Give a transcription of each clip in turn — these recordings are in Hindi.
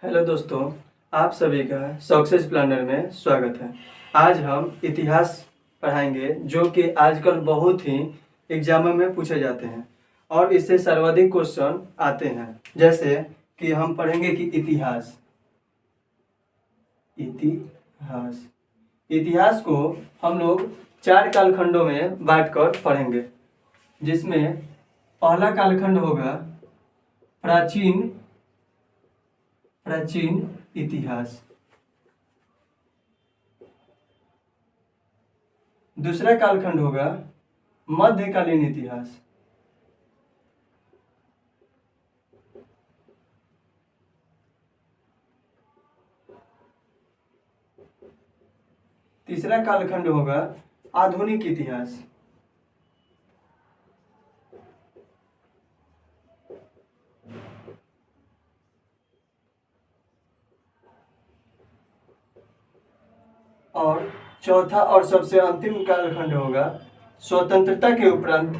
हेलो दोस्तों, आप सभी का सक्सेस प्लानर में स्वागत है। आज हम इतिहास पढ़ाएंगे जो कि आजकल बहुत ही एग्जामों में पूछे जाते हैं और इससे सर्वाधिक क्वेश्चन आते हैं। जैसे कि हम पढ़ेंगे कि इतिहास इतिहास इतिहास को हम लोग 4 कालखंडों में बांटकर पढ़ेंगे, जिसमें पहला कालखंड होगा प्राचीन इतिहास। दूसरा कालखंड होगा मध्यकालीन इतिहास। तीसरा कालखंड होगा आधुनिक इतिहास। और चौथा और सबसे अंतिम कालखंड होगा स्वतंत्रता के उपरांत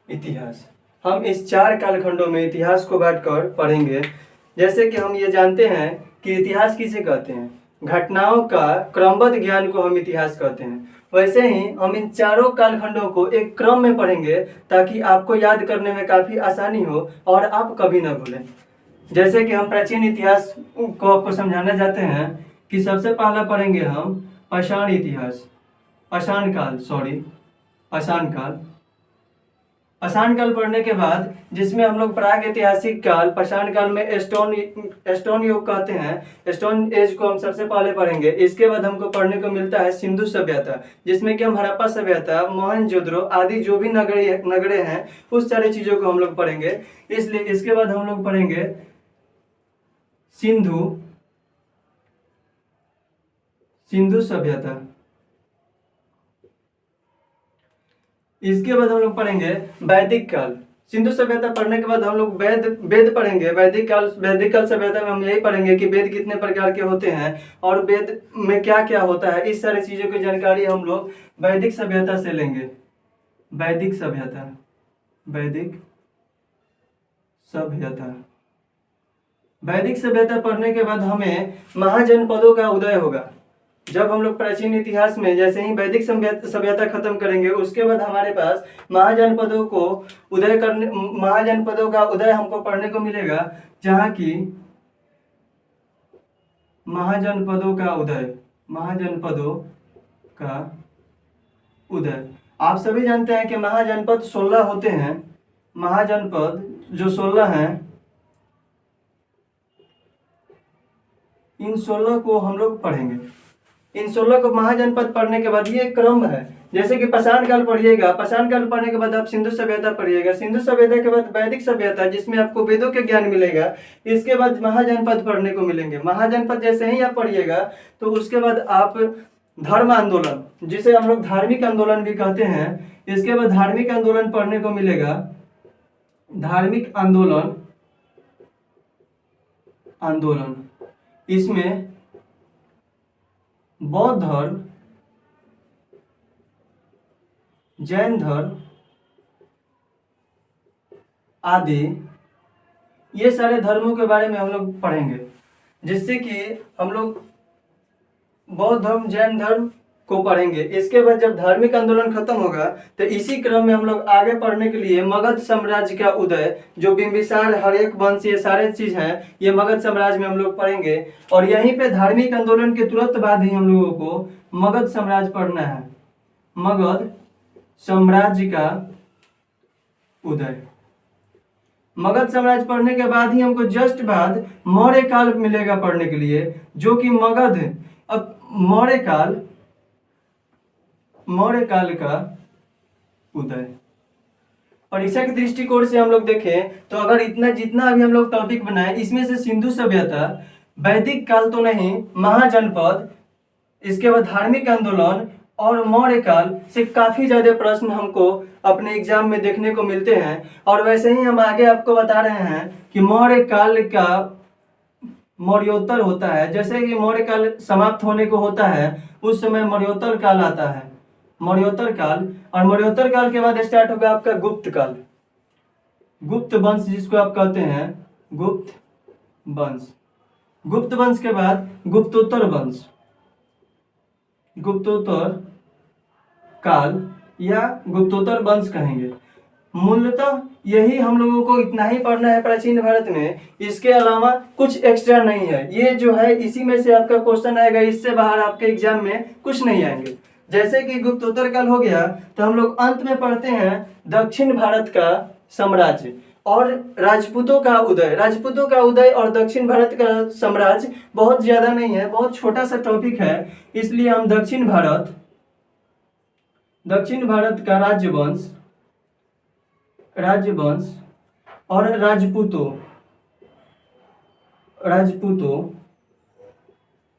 इतिहास। हम इस 4 कालखंडों में इतिहास को बांटकर पढ़ेंगे। जैसे कि हम ये जानते हैं कि इतिहास किसे कहते हैं, घटनाओं का क्रमबद्ध ज्ञान को हम इतिहास कहते हैं। वैसे ही हम इन चारों कालखंडों को एक क्रम में पढ़ेंगे ताकि आपको याद करने में काफ़ी आसानी हो और आप कभी ना भूलें। जैसे कि हम प्राचीन इतिहास को आपको समझाना चाहते हैं कि सबसे पहला पढ़ेंगे हम पाषाण इतिहास, पाषाण काल। पाषाण काल पढ़ने के बाद जिसमें हम लोग प्राग ऐतिहासिक काल, पाषाण काल में स्टोन युग कहते हैं, स्टोन एज को हम सबसे पहले पढ़ेंगे। इसके बाद हमको पढ़ने को मिलता है सिंधु सभ्यता, जिसमें कि हम हड़प्पा सभ्यता, मोहनजोदड़ो आदि जो भी नगरे हैं उस सारी चीजों को हम लोग पढ़ेंगे। इसलिए इसके बाद हम लोग पढ़ेंगे सिंधु सभ्यता। इसके बाद हम लोग पढ़ेंगे वैदिक काल। सिंधु सभ्यता पढ़ने के बाद हम लोग वेद पढ़ेंगे। वैदिक काल सभ्यता में हम यही पढ़ेंगे कि वेद कितने प्रकार के होते हैं और वेद में क्या क्या होता है। इस सारी चीजों की जानकारी हम लोग वैदिक सभ्यता से लेंगे। वैदिक सभ्यता पढ़ने के बाद हमें महाजनपदों का उदय होगा। जब हम लोग प्राचीन इतिहास में जैसे ही वैदिक सभ्यता खत्म करेंगे, उसके बाद हमारे पास महाजनपदों का उदय हमको पढ़ने को मिलेगा, जहाँ की महाजनपदों का उदय। आप सभी जानते हैं कि महाजनपद 16 होते हैं। महाजनपद जो 16 हैं, इन 16 को हम लोग पढ़ेंगे। इन 16 को महाजनपद पढ़ने के बाद ये क्रम है। जैसे कि पाषाण काल पढ़िएगा, पाषाण काल पढ़ने के बाद आप सिंधु सभ्यता पढ़िएगा, सिंधु सभ्यता के बाद वैदिक सभ्यता जिसमें आपको वेदों के ज्ञान मिलेगा। इसके बाद महाजनपद पढ़ने को मिलेंगे। महाजनपद जैसे ही आप पढ़िएगा तो उसके बाद आप धर्म आंदोलन, जिसे हम लोग धार्मिक आंदोलन भी कहते हैं, इसके बाद धार्मिक आंदोलन पढ़ने को मिलेगा। धार्मिक आंदोलन इसमें बौद्ध धर्म, जैन धर्म आदि ये सारे धर्मों के बारे में हम लोग पढ़ेंगे, जिससे कि हम लोग बौद्ध धर्म, जैन धर्म को पढ़ेंगे। इसके बाद जब धार्मिक आंदोलन खत्म होगा तो इसी क्रम में हम लोग आगे पढ़ने के लिए मगध साम्राज्य का उदय, जो बिंबिसार, हर्यक वंश, ये सारे चीज हैं, ये मगध साम्राज्य में हम लोग पढ़ेंगे। और यहीं पे धार्मिक आंदोलन के तुरंत बाद ही हम लोगों को मगध साम्राज्य पढ़ना है। मगध साम्राज्य का उदय। मगध साम्राज्य पढ़ने के बाद ही हमको जस्ट बाद मौर्य काल मिलेगा पढ़ने के लिए, जो कि मौर्य काल का उदय। परीक्षा के दृष्टिकोण से हम लोग देखें तो अगर जितना अभी हम लोग टॉपिक बनाए, इसमें से सिंधु सभ्यता, वैदिक काल तो नहीं, महाजनपद, इसके बाद धार्मिक आंदोलन और मौर्य काल से काफी ज्यादा प्रश्न हमको अपने एग्जाम में देखने को मिलते हैं। और वैसे ही हम आगे आपको बता रहे हैं कि मौर्योत्तर होता है। जैसे कि मौर्य काल समाप्त होने को होता है उस समय मौर्योत्तर काल आता है, मौर्योत्तर काल। और मौर्योत्तर काल के बाद स्टार्ट होगा आपका गुप्त काल, गुप्त वंश जिसको आप कहते हैं गुप्त वंश। गुप्त वंश के बाद गुप्तोत्तर वंश, गुप्तोत्तर काल या गुप्तोत्तर वंश कहेंगे। मूलतः यही हम लोगों को इतना ही पढ़ना है प्राचीन भारत में, इसके अलावा कुछ एक्स्ट्रा नहीं है। ये जो है इसी में से आपका क्वेश्चन आएगा, इससे बाहर आपके एग्जाम में कुछ नहीं आएंगे। जैसे कि गुप्तोत्तर काल हो गया तो हम लोग अंत में पढ़ते हैं दक्षिण भारत का साम्राज्य और राजपूतों का उदय। राजपूतों का उदय और दक्षिण भारत का साम्राज्य बहुत ज्यादा नहीं है, बहुत छोटा सा टॉपिक है, इसलिए हम दक्षिण भारत का राजवंश और राजपूतों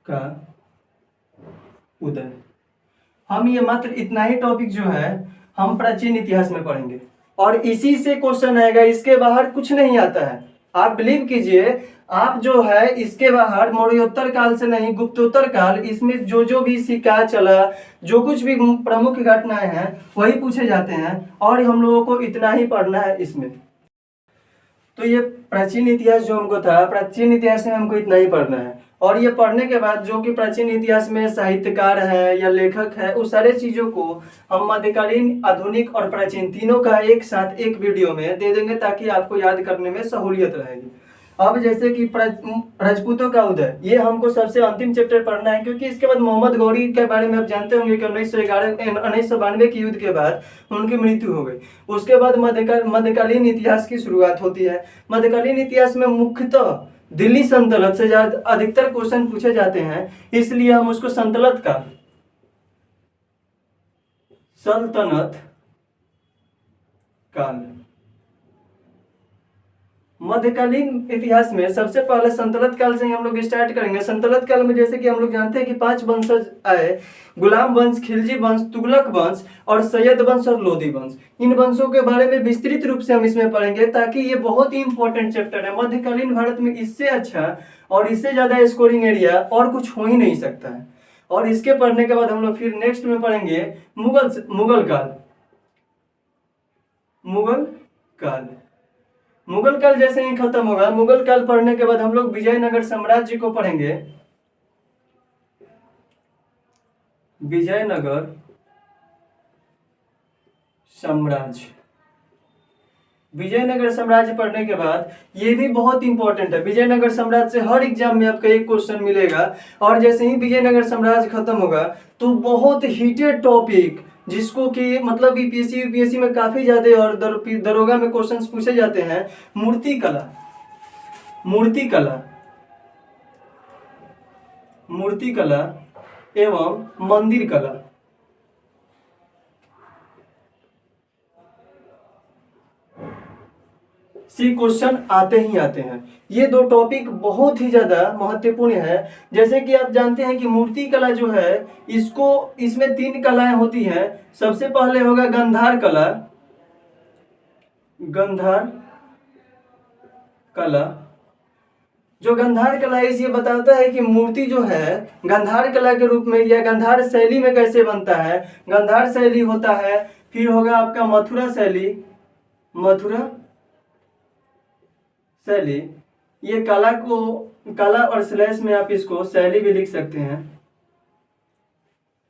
का उदय, हम ये मात्र इतना ही टॉपिक जो है हम प्राचीन इतिहास में पढ़ेंगे और इसी से क्वेश्चन आएगा, इसके बाहर कुछ नहीं आता है। आप बिलीव कीजिए, आप जो है इसके बाहर मौर्योत्तर काल से नहीं, गुप्तोत्तर काल, इसमें जो भी सिक्का चला, जो कुछ भी प्रमुख घटनाएं हैं वही पूछे जाते हैं और हम लोगों को इतना ही पढ़ना है इसमें। तो ये प्राचीन इतिहास जो हमको था, प्राचीन इतिहास में हमको इतना ही पढ़ना है। और ये पढ़ने के बाद जो कि प्राचीन इतिहास में साहित्यकार है या लेखक है, उस सारे चीजों को हम मध्यकालीन, आधुनिक और प्राचीन तीनों का एक साथ एक वीडियो में दे देंगे ताकि आपको याद करने में सहूलियत रहेगी। अब जैसे कि राजपूतों का उदय, ये हमको सबसे अंतिम चैप्टर पढ़ना है, क्योंकि इसके बाद मोहम्मद गौरी के बारे में आप जानते होंगे कि 1992 के युद्ध के बाद उनकी मृत्यु हो गई। उसके बाद मध्यकालीन इतिहास की शुरुआत होती है। मध्यकालीन इतिहास में मुख्यतः दिल्ली सल्तनत से ज्यादा अधिकतर क्वेश्चन पूछे जाते हैं, इसलिए हम उसको सल्तनत काल। मध्यकालीन इतिहास में सबसे पहले सल्तनत काल से ही हम लोग स्टार्ट करेंगे। सल्तनत काल में जैसे कि हम लोग जानते हैं कि 5 वंशज आए, गुलाम वंश, खिलजी वंश, तुगलक वंश और सैयद वंश और लोधी वंश। इन वंशों के बारे में विस्तृत रूप से हम इसमें पढ़ेंगे ताकि ये बहुत ही इंपॉर्टेंट चैप्टर है। मध्यकालीन भारत में इससे अच्छा और इससे ज्यादा स्कोरिंग एरिया और कुछ हो ही नहीं सकता है। और इसके पढ़ने के बाद हम लोग फिर नेक्स्ट में पढ़ेंगे मुगल काल जैसे ही खत्म होगा, मुगल काल पढ़ने के बाद हम लोग विजयनगर साम्राज्य को पढ़ेंगे। विजयनगर साम्राज्य पढ़ने के बाद ये भी बहुत इंपॉर्टेंट है। विजयनगर साम्राज्य से हर एग्जाम में आपका एक क्वेश्चन मिलेगा और जैसे ही विजयनगर साम्राज्य खत्म होगा तो बहुत हीटेड टॉपिक, जिसको कि मतलब यूपीएससी में काफी ज्यादा और दरोगा में क्वेश्चंस पूछे जाते हैं, मूर्ति कला एवं मंदिर कला। से क्वेश्चन आते हैं। ये 2 टॉपिक बहुत ही ज्यादा महत्वपूर्ण है। जैसे कि आप जानते हैं कि मूर्ति कला जो है, इसमें 3 कलाएं होती हैं। सबसे पहले होगा गंधार कला। जो गंधार कला है ये बताता है कि मूर्ति जो है गंधार कला के रूप में या गंधार शैली में कैसे बनता है। गंधार शैली होता है, फिर होगा आपका मथुरा शैली। ये कला और स्लैश में आप इसको शैली भी लिख सकते हैं।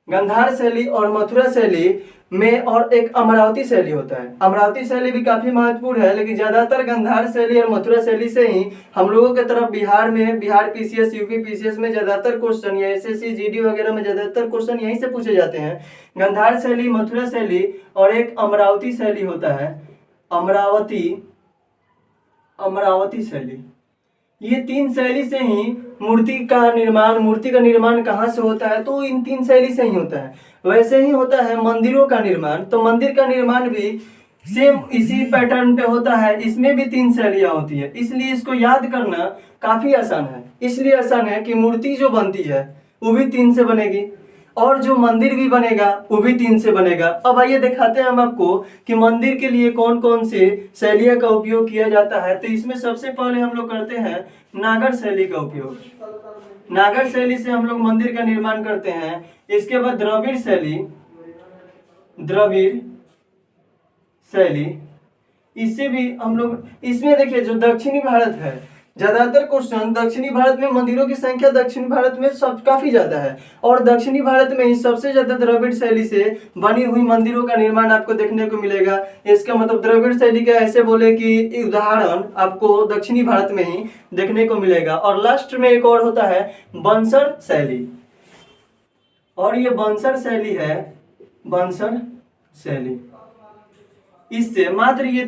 गंधार शैली और मथुरा शैली में और एक अमरावती शैली होता है। अमरावती शैली भी काफी महत्वपूर्ण है, लेकिन ज्यादातर गंधार शैली और मथुरा शैली से ही हम लोगों के तरफ बिहार पीसीएस, यूपी पीसीएस में ज्यादातर क्वेश्चन या एसएससी जीडी वगैरह में ज्यादातर क्वेश्चन यहीं से पूछे जाते हैं। गंधार शैली, मथुरा शैली और एक अमरावती शैली होता है। अमरावती शैली, ये 3 शैली से ही मूर्ति का निर्माण कहाँ से होता है, तो इन 3 शैली से ही होता है। वैसे ही होता है मंदिरों का निर्माण, तो मंदिर का निर्माण भी सेम इसी पैटर्न पे होता है। इसमें भी 3 शैलियां होती है, इसलिए इसको याद करना काफी आसान है। इसलिए आसान है कि मूर्ति जो बनती है वो भी 3 से बनेगी और जो मंदिर भी बनेगा वो भी 3 से बनेगा। अब आइए दिखाते हैं हम आपको कि मंदिर के लिए कौन कौन से शैलियों का उपयोग किया जाता है। तो इसमें सबसे पहले हम लोग करते हैं नागर शैली का उपयोग। नागर शैली से हम लोग मंदिर का निर्माण करते हैं। इसके बाद द्रविड़ शैली, द्रविड़ शैली, इससे भी हम लोग, इसमें देखिए जो दक्षिणी भारत है, ज्यादातर क्वेश्चन दक्षिणी भारत में मंदिरों की संख्या दक्षिणी भारत में सब काफी ज्यादा है और दक्षिणी भारत में ही सबसे ज्यादा द्रविड़ शैली से बनी हुई मंदिरों का निर्माण आपको देखने को मिलेगा। इसका मतलब द्रविड़ शैली का ऐसे बोले कि उदाहरण आपको दक्षिणी भारत में ही देखने को मिलेगा। और लास्ट में एक और होता है बंसर शैली, और ये बंसर शैली है, बंसर शैली। इससे मात्र ये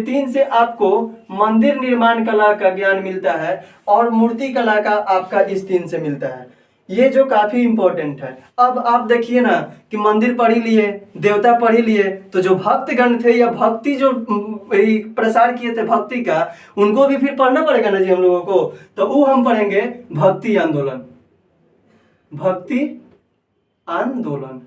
तीन से आपको मंदिर निर्माण कला का ज्ञान मिलता है और मूर्ति कला का आपका इस 3 से मिलता है। ये जो काफी इंपॉर्टेंट है। अब आप देखिए ना कि मंदिर पढ़ ही लिए, देवता पढ़ ही लिए, तो जो भक्तगण थे या भक्ति जो प्रसार किए थे भक्ति का, उनको भी फिर पढ़ना पड़ेगा ना जी हम लोगों को। तो वो हम पढ़ेंगे भक्ति आंदोलन, भक्ति आंदोलन।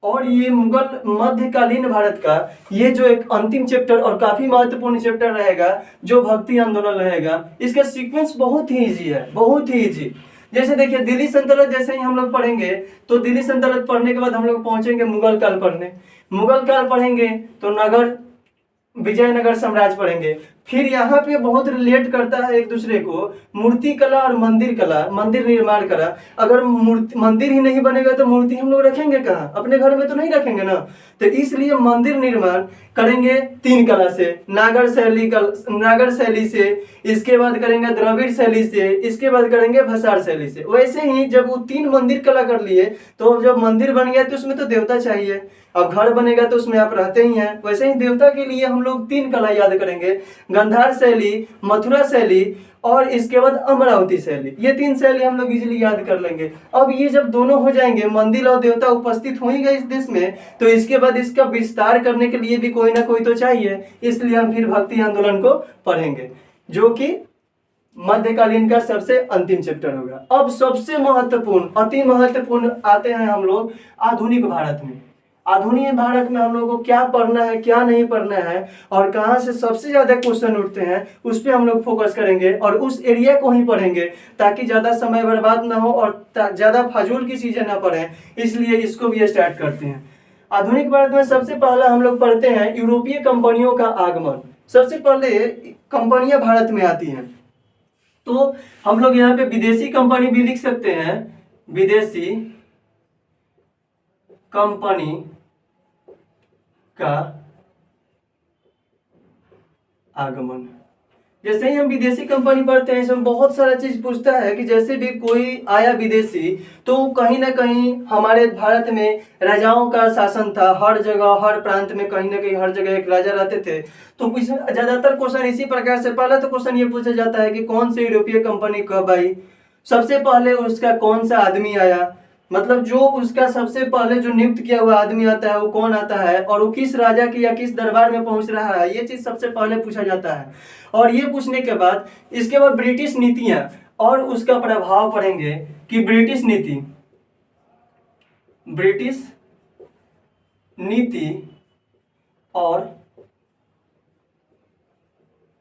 और ये मुगल मध्यकालीन भारत का ये जो एक अंतिम चैप्टर और काफी महत्वपूर्ण चैप्टर रहेगा जो भक्ति आंदोलन रहेगा, इसका सीक्वेंस बहुत ही इजी है, बहुत ही इजी। जैसे देखिए दिल्ली सल्तनत जैसे ही हम लोग पढ़ेंगे तो दिल्ली सल्तनत पढ़ने के बाद हम लोग पहुंचेंगे मुगल काल पढ़ने। मुगल काल पढ़ेंगे तो नगर विजयनगर साम्राज्य पढ़ेंगे। फिर यहाँ पे बहुत रिलेट करता है एक दूसरे को मूर्ति कला और मंदिर कला, मंदिर निर्माण कला। अगर मंदिर ही नहीं बनेगा तो मूर्ति हम लोग रखेंगे कहाँ, अपने घर में तो नहीं रखेंगे ना। तो इसलिए मंदिर निर्माण करेंगे 3 कला से, नागर शैली से, इसके बाद करेंगे द्रविड़ शैली से, इसके बाद करेंगे भसार शैली से। वैसे ही जब वो 3 मंदिर कला कर लिए तो जब मंदिर बन गया तो उसमें तो देवता चाहिए, अब घर बनेगा तो उसमें आप रहते ही हैं। वैसे ही देवता के लिए हम लोग 3 कला याद करेंगे, गंधार शैली, मथुरा शैली और इसके बाद अमरावती शैली। ये 3 शैली हम लोग इजीली याद कर लेंगे। अब ये जब दोनों हो जाएंगे, मंदिर और देवता उपस्थित हो ही गए इस देश में, तो इसके बाद इसका विस्तार करने के लिए भी कोई ना कोई तो चाहिए। इसलिए हम फिर भक्ति आंदोलन को पढ़ेंगे जो कि मध्यकालीन का सबसे अंतिम चैप्टर होगा। अब सबसे महत्वपूर्ण, अति महत्वपूर्ण आते हैं हम लोग आधुनिक भारत में। आधुनिक भारत में हम लोग को क्या पढ़ना है, क्या नहीं पढ़ना है और कहाँ से सबसे ज्यादा क्वेश्चन उठते हैं, उस पर हम लोग फोकस करेंगे और उस एरिया को ही पढ़ेंगे ताकि ज्यादा समय बर्बाद ना हो और ज्यादा फाजूल की चीजें ना पढ़ें। इसलिए इसको भी स्टार्ट करते हैं। आधुनिक भारत में सबसे पहला हम लोग पढ़ते हैं यूरोपीय कंपनियों का आगमन। सबसे पहले कंपनियां भारत में आती हैं, तो हम लोग यहाँ पे विदेशी कंपनी भी लिख सकते हैं, विदेशी कंपनी का आगमन। जैसे ही हम विदेशी कंपनी पढ़ते हैं इसमें बहुत सारा चीज पूछता है कि जैसे भी कोई आया विदेशी तो कहीं ना कहीं हमारे भारत में राजाओं का शासन था, हर जगह हर प्रांत में कहीं ना कहीं हर जगह एक राजा रहते थे। तो ज्यादातर क्वेश्चन इसी प्रकार से, पहला तो क्वेश्चन ये पूछा जाता है कि कौन से यूरोपीय कंपनी कब आई, सबसे पहले उसका कौन सा आदमी आया, मतलब जो उसका सबसे पहले जो नियुक्त किया हुआ आदमी आता है वो कौन आता है और वो किस राजा की या किस दरबार में पहुंच रहा है, ये चीज सबसे पहले पूछा जाता है। और ये पूछने के बाद इसके बाद ब्रिटिश नीतियां और उसका प्रभाव पढ़ेंगे कि ब्रिटिश नीति और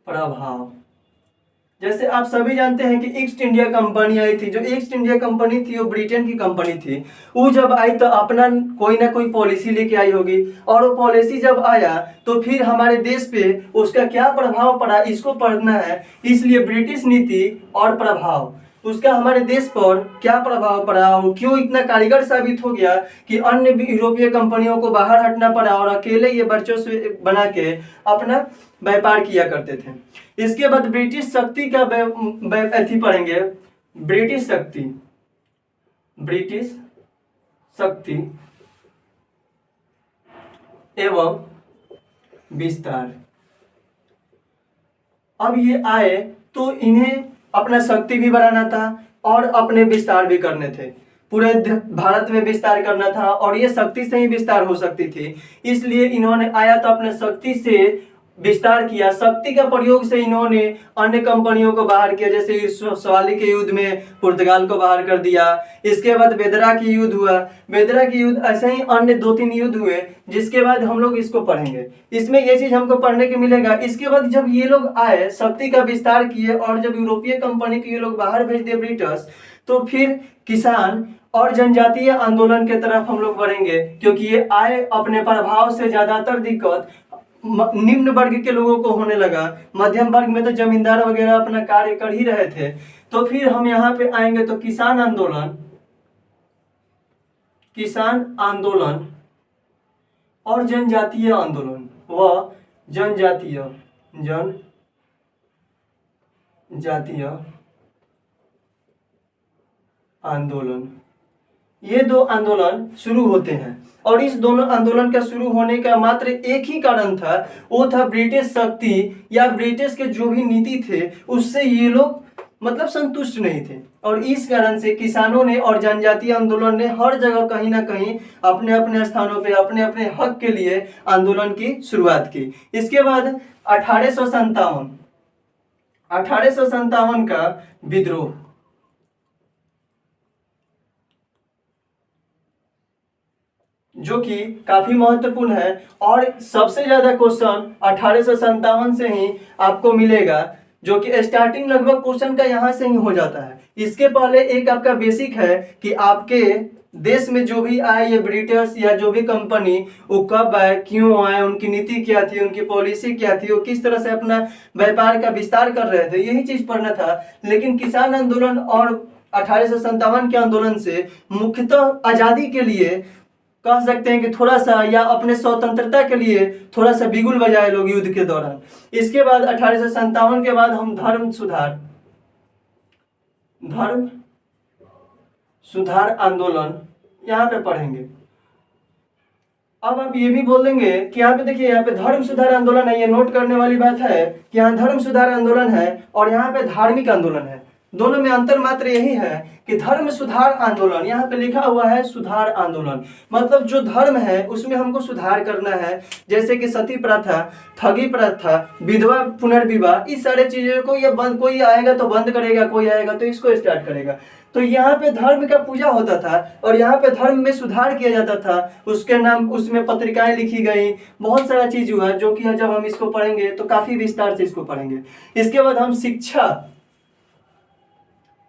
प्रभाव। जैसे आप सभी जानते हैं कि ईस्ट इंडिया कंपनी आई थी। जो ईस्ट इंडिया कंपनी थी वो ब्रिटेन की कंपनी थी। वो जब आई तो अपना कोई ना कोई पॉलिसी लेके आई होगी और वो पॉलिसी जब आया तो फिर हमारे देश पे उसका क्या प्रभाव पड़ा, इसको पढ़ना है। इसलिए ब्रिटिश नीति और प्रभाव, उसका हमारे देश पर क्या प्रभाव पड़ा और क्यों इतना कारगर साबित हो गया कि अन्य यूरोपीय कंपनियों को बाहर हटना पड़ा और अकेले ये वर्चस्व बना के अपना व्यापार किया करते थे। इसके बाद ब्रिटिश शक्ति का पढ़ेंगे, ब्रिटिश शक्ति एवं विस्तार। अब ये आए तो इन्हें अपना शक्ति भी बढ़ाना था और अपने विस्तार भी करने थे, पूरे भारत में विस्तार करना था और ये शक्ति से ही विस्तार हो सकती थी। इसलिए इन्होंने आया तो अपने शक्ति से विस्तार किया। शक्ति का प्रयोग से इन्होंने अन्य कंपनियों को बाहर किया, जैसे इस सवाली के युद्ध में पुर्तगाल को बाहर कर दिया। इसके बाद बेदरा की युद्ध हुआ, बेदरा की युद्ध, ऐसे ही अन्य 2-3 युद्ध हुए, जिसके बाद हम लोग इसको पढ़ेंगे। इसमें ये चीज हमको पढ़ने को मिलेगा। इसके बाद जब ये लोग आए, शक्ति का विस्तार किए, और जब यूरोपीय कंपनी के ये लोग बाहर भेज दिए ब्रिटिश, तो फिर किसान और जनजातीय आंदोलन के तरफ हम लोग बढ़ेंगे, क्योंकि ये आए, अपने प्रभाव से ज्यादातर दिक्कत निम्न वर्ग के लोगों को होने लगा। मध्यम वर्ग में तो जमींदार वगैरह अपना कार्य कर ही रहे थे। तो फिर हम यहाँ पे आएंगे तो किसान आंदोलन और जनजातीय आंदोलन व जनजातीय आंदोलन, ये 2 आंदोलन शुरू होते हैं। और इस दोनों आंदोलन का शुरू होने का मात्र एक ही कारण था, वो था ब्रिटिश शक्ति या ब्रिटिश के जो भी नीति थे उससे ये लोग मतलब संतुष्ट नहीं थे। और इस कारण से किसानों ने और जनजातीय आंदोलन ने हर जगह कहीं ना कहीं अपने अपने स्थानों पे अपने अपने हक के लिए आंदोलन की शुरुआत की। इसके बाद 1857 का विद्रोह, जो कि काफी महत्वपूर्ण है। और सबसे ज्यादा क्वेश्चन 1857 से ही आपको मिलेगा, जो कि स्टार्टिंग लगभग क्वेश्चन का यहाँ से ही हो जाता है। इसके पहले एक आपका बेसिक है कि आपके देश में जो भी आए, ये ब्रिटिश या जो भी कंपनी, वो कब आए, क्यों आए, उनकी नीति क्या थी, उनकी पॉलिसी क्या थी, वो किस तरह से अपना व्यापार का विस्तार कर रहे थे, यही चीज पढ़ना था। लेकिन किसान आंदोलन और 1857 के आंदोलन से मुख्यतः आजादी के लिए कह सकते हैं कि थोड़ा सा, या अपने स्वतंत्रता के लिए थोड़ा सा बिगुल बजाए लोग युद्ध के दौरान। इसके बाद 1857 के बाद हम धर्म सुधार आंदोलन यहाँ पे पढ़ेंगे। अब आप ये भी बोल देंगे कि यहाँ पे देखिए, यहाँ पे धर्म सुधार आंदोलन है, ये नोट करने वाली बात है कि यहाँ धर्म सुधार आंदोलन है और यहाँ पे धार्मिक आंदोलन है। दोनों में अंतर मात्र यही है कि धर्म सुधार आंदोलन, यहाँ पे लिखा हुआ है सुधार आंदोलन, मतलब जो धर्म है उसमें हमको सुधार करना है। जैसे कि सती प्रथा, ठगी प्रथा, विधवा पुनर्विवाह, इस सारे चीजों को ये बंद, कोई आएगा तो बंद करेगा, कोई आएगा तो इसको स्टार्ट करेगा। तो यहाँ पे धर्म का पूजा होता था और यहाँ पे धर्म में सुधार किया जाता था। उसके नाम, उसमें पत्रिकाएं लिखी गई, बहुत सारा चीज हुआ, जो कि जब हम इसको पढ़ेंगे तो काफी विस्तार से इसको पढ़ेंगे। इसके बाद हम शिक्षा,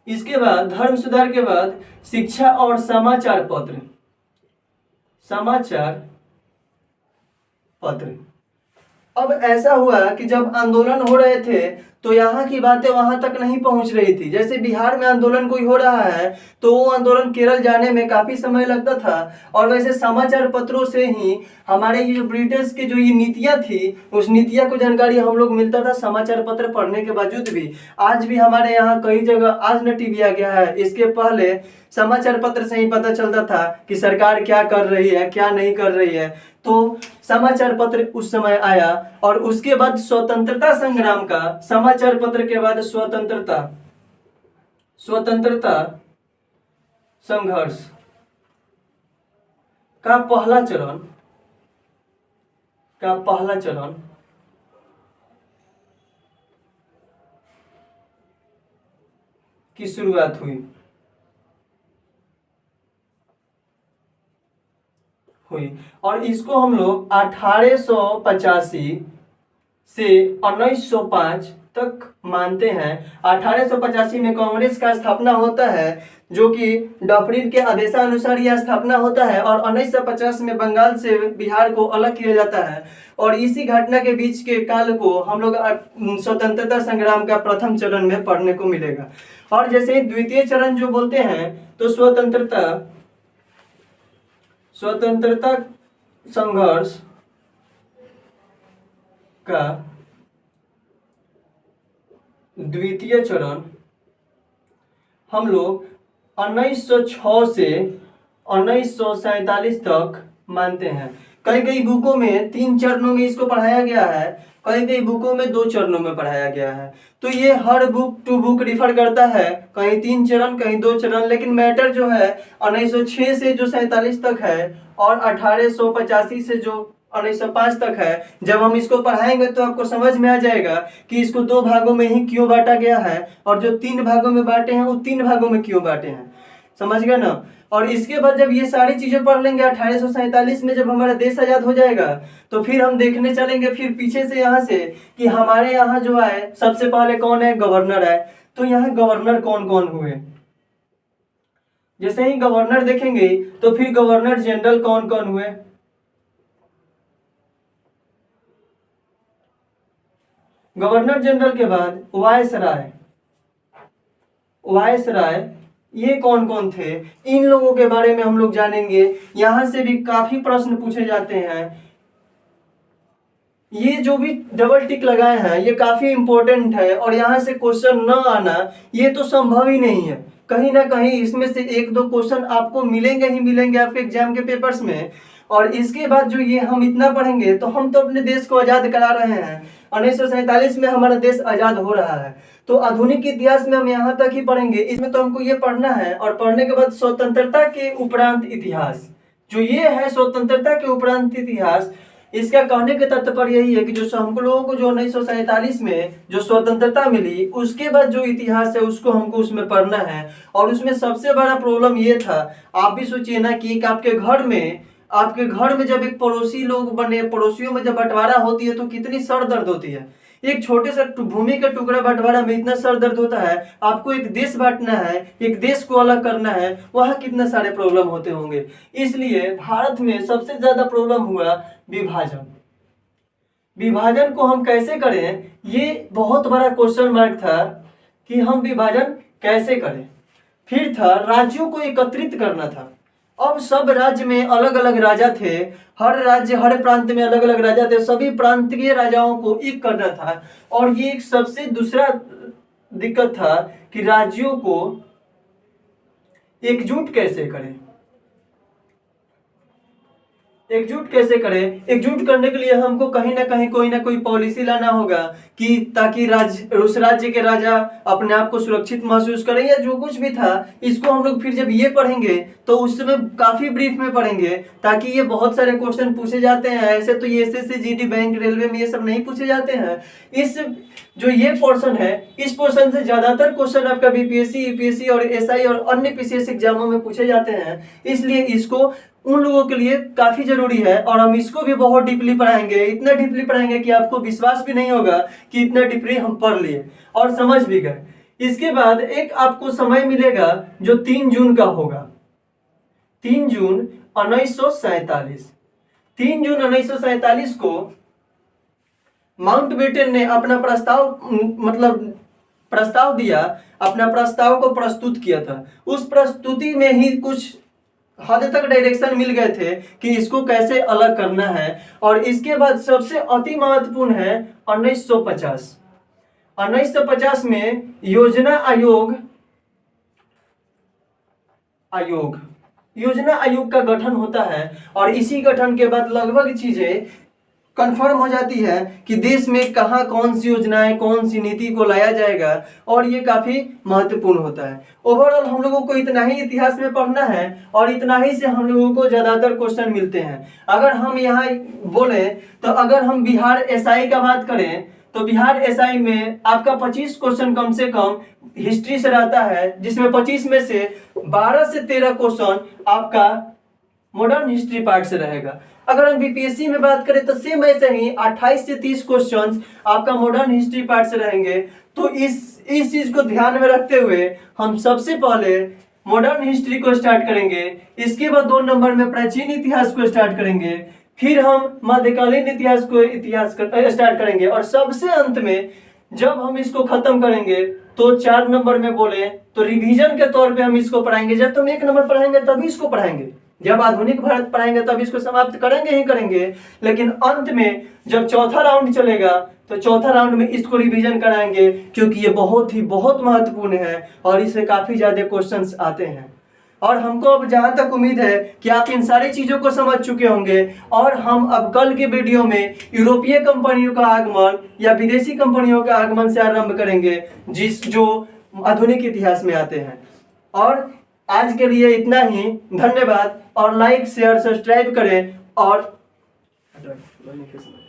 इसके बाद धर्म सुधार के बाद शिक्षा और समाचार पत्र। अब ऐसा हुआ कि जब आंदोलन हो रहे थे तो यहाँ की बातें वहां तक नहीं पहुंच रही थी। जैसे बिहार में आंदोलन कोई हो रहा है तो वो आंदोलन केरल जाने में काफी समय लगता था, और वैसे समाचार पत्रों से ही हमारे ये जो ब्रिटिश की जो ये नीतियां थी, उस नीतियां को जानकारी हम लोग मिलता था समाचार पत्र पढ़ने के बावजूद भी। आज भी हमारे यहाँ कई जगह आज न टीवी आ गया है, इसके पहले समाचार पत्र से ही पता चलता था कि सरकार क्या कर रही है, क्या नहीं कर रही है। तो समाचार पत्र उस समय आया, और उसके बाद स्वतंत्रता संग्राम का, समाचार पत्र के बाद स्वतंत्रता संघर्ष का पहला चरण की शुरुआत हुई। और इसको हम लोग 1885 से 1905 तक मानते हैं। 1885 में कांग्रेस का स्थापना होता है, जो कि डफरिन के आदेशानुसार यह स्थापना होता है, और 1950 में बंगाल से बिहार को अलग किया जाता है। और इसी घटना के बीच के काल को हम लोग स्वतंत्रता संग्राम का प्रथम चरण में पढ़ने को मिलेगा। और जैसे द्वितीय चरण जो बोलते हैं तो स्वतंत्रता संघर्ष का द्वितीय चरण हम लोग 1906 से 1947 तक मानते हैं। कई बुकों में 3 चरणों में इसको पढ़ाया गया है, कई बुकों में 2 चरणों में पढ़ाया गया है। तो ये हर बुक टू बुक रिफर करता है, कहीं 3 चरण कहीं 2 चरण, लेकिन मैटर जो है 1906 से जो 47 तक है और 1885 से जो 1905 तक है। जब हम इसको पढ़ाएंगे तो आपको समझ में आ जाएगा कि इसको 2 भागों में ही क्यों बांटा गया है, और जो 3 भागों में बांटे हैं वो 3 भागों में क्यों बांटे हैं। समझ गए ना। और इसके बाद जब ये सारी चीजें पढ़ लेंगे 1847 में जब हमारा देश आजाद हो जाएगा, तो फिर हम देखने चलेंगे फिर पीछे से यहाँ से कि हमारे यहाँ जो आए सबसे पहले कौन है, गवर्नर आए। तो यहाँ गवर्नर कौन कौन हुए, जैसे ही गवर्नर देखेंगे तो फिर गवर्नर जनरल कौन कौन हुए। गवर्नर जनरल के बाद वायसराय, वायसराय ये कौन कौन थे, इन लोगों के बारे में हम लोग जानेंगे। यहां से भी काफी प्रश्न पूछे जाते हैं। ये जो भी डबल टिक लगाए हैं ये काफी इंपॉर्टेंट है, और यहां से क्वेश्चन न आना ये तो संभव ही नहीं है। कहीं ना कहीं इसमें से 1-2 क्वेश्चन आपको मिलेंगे ही मिलेंगे आपके एग्जाम के पेपर्स में। और इसके बाद जो ये हम इतना पढ़ेंगे तो हम तो अपने देश को आजाद करा रहे हैं। 1947 में हमारा देश आजाद हो रहा है, तो आधुनिक इतिहास में हम यहाँ तक ही पढ़ेंगे। इसमें तो हमको ये पढ़ना है, और पढ़ने के बाद स्वतंत्रता के उपरांत इतिहास, जो ये है स्वतंत्रता के उपरांत इतिहास, इसका कहने का तात्पर्य यही है कि जो हम लोगों को जो 1947 में जो स्वतंत्रता मिली उसके बाद जो इतिहास है उसको हमको उसमें पढ़ना है। और उसमें सबसे बड़ा प्रॉब्लम ये था, आप भी सोचिए ना कि आपके घर में जब एक पड़ोसी लोग बने, पड़ोसियों में जब बंटवारा होती है तो कितनी सर दर्द होती है। एक छोटे से भूमि का टुकड़ा बंटवारा में इतना सर दर्द होता है। आपको एक देश बांटना है, एक देश को अलग करना है, वहां कितने सारे प्रॉब्लम होते होंगे। इसलिए भारत में सबसे ज्यादा प्रॉब्लम हुआ विभाजन। विभाजन को हम कैसे करें, ये बहुत बड़ा क्वेश्चन मार्क था कि हम विभाजन कैसे करें। फिर था राज्यों को एकत्रित करना था। अब सब राज्य में अलग अलग राजा थे, हर राज्य हर प्रांत में अलग अलग राजा थे, सभी प्रांतीय राजाओं को एक करना था। और ये एक सबसे दूसरा दिक्कत था कि राज्यों को एकजुट कैसे करें। एकजुट कैसे करें, एकजुट करने के लिए हमको कहीं ना कहीं कोई ना कोई पॉलिसी लाना होगा कि ताकि उस राज्य के राजा अपने आप को सुरक्षित महसूस करें, या जो कुछ भी था इसको हम लोग फिर जब ये पढ़ेंगे तो उस समय काफी ब्रीफ में पढ़ेंगे, ताकि ये बहुत सारे क्वेश्चन पूछे जाते हैं। ऐसे तो ये एसएससी जीडी बैंक रेलवे में ये सब नहीं पूछे जाते हैं। इस जो ये पोर्शन है, इस पोर्शन से ज्यादातर क्वेश्चन आपका बीपीएससी, यूपीएससी और एसआई और अन्य पीसीएस एग्जामों में पूछे जाते हैं। इसलिए इसको उन लोगों के लिए काफी जरूरी है, और हम इसको भी बहुत डीपली पढ़ाएंगे, इतना डीपली पढ़ाएंगे कि आपको विश्वास भी नहीं होगा कि इतना डीपली हम पढ़ लिए और समझ भी गए। इसके बाद एक आपको समय मिलेगा जो 3 जून का होगा, 3 जून 1947। 3 जून 1947 को माउंटबेटन ने अपना प्रस्ताव दिया, अपना प्रस्ताव को प्रस्तुत किया था। उस प्रस्तुति में ही कुछ हद तक डायरेक्शन मिल गए थे कि इसको कैसे अलग करना है। और इसके बाद सबसे अति महत्वपूर्ण है 1950। 1950 में योजना आयोग का गठन होता है, और इसी गठन के बाद लगभग चीजें कंफर्म हो जाती है कि देश में कहाँ कौन सी योजनाएं, कौन सी नीति को लाया जाएगा, और ये काफी महत्वपूर्ण होता है। ओवरऑल हम लोगों को इतना ही इतिहास में पढ़ना है, और इतना ही से हम लोगों को ज्यादातर क्वेश्चन मिलते हैं। अगर हम यहाँ बोले तो अगर हम बिहार एसआई का बात करें तो बिहार एसआई में आपका 25 क्वेश्चन कम से कम हिस्ट्री से रहता है, जिसमें 25 में से 12 से 13 क्वेश्चन आपका मॉडर्न हिस्ट्री पार्ट से रहेगा। अगर हम बीपीएससी में बात करें तो सेम ऐसे ही 28 से 30 क्वेश्चंस आपका मॉडर्न हिस्ट्री पार्ट से रहेंगे। तो इस चीज को ध्यान में रखते हुए हम सबसे पहले मॉडर्न हिस्ट्री को स्टार्ट करेंगे, इसके बाद 2 नंबर में प्राचीन इतिहास को स्टार्ट करेंगे, फिर हम मध्यकालीन इतिहास स्टार्ट करेंगे, और सबसे अंत में जब हम इसको खत्म करेंगे तो 4 नंबर में बोले तो रिवीजन के तौर पे हम इसको पढ़ाएंगे। जब तुम 1 नंबर पढ़ाएंगे तभी इसको पढ़ाएंगे, जब आधुनिक भारत पढ़ाएंगे तब इसको समाप्त करेंगे ही करेंगे, लेकिन अंत में जब चौथा राउंड चलेगा तो चौथा राउंड में इसको रिवीजन कराएंगे, क्योंकि ये बहुत महत्वपूर्ण है और इससे काफी ज्यादा क्वेश्चंस आते हैं। और हमको अब जहां तक उम्मीद है कि आप इन सारी चीजों को समझ चुके होंगे, और हम अब कल के वीडियो में यूरोपीय कंपनियों का आगमन या विदेशी कंपनियों का आगमन से आरंभ करेंगे, जो आधुनिक इतिहास में आते हैं। और आज के लिए इतना ही, धन्यवाद। और लाइक शेयर सब्सक्राइब करें और मैंने क्या समझ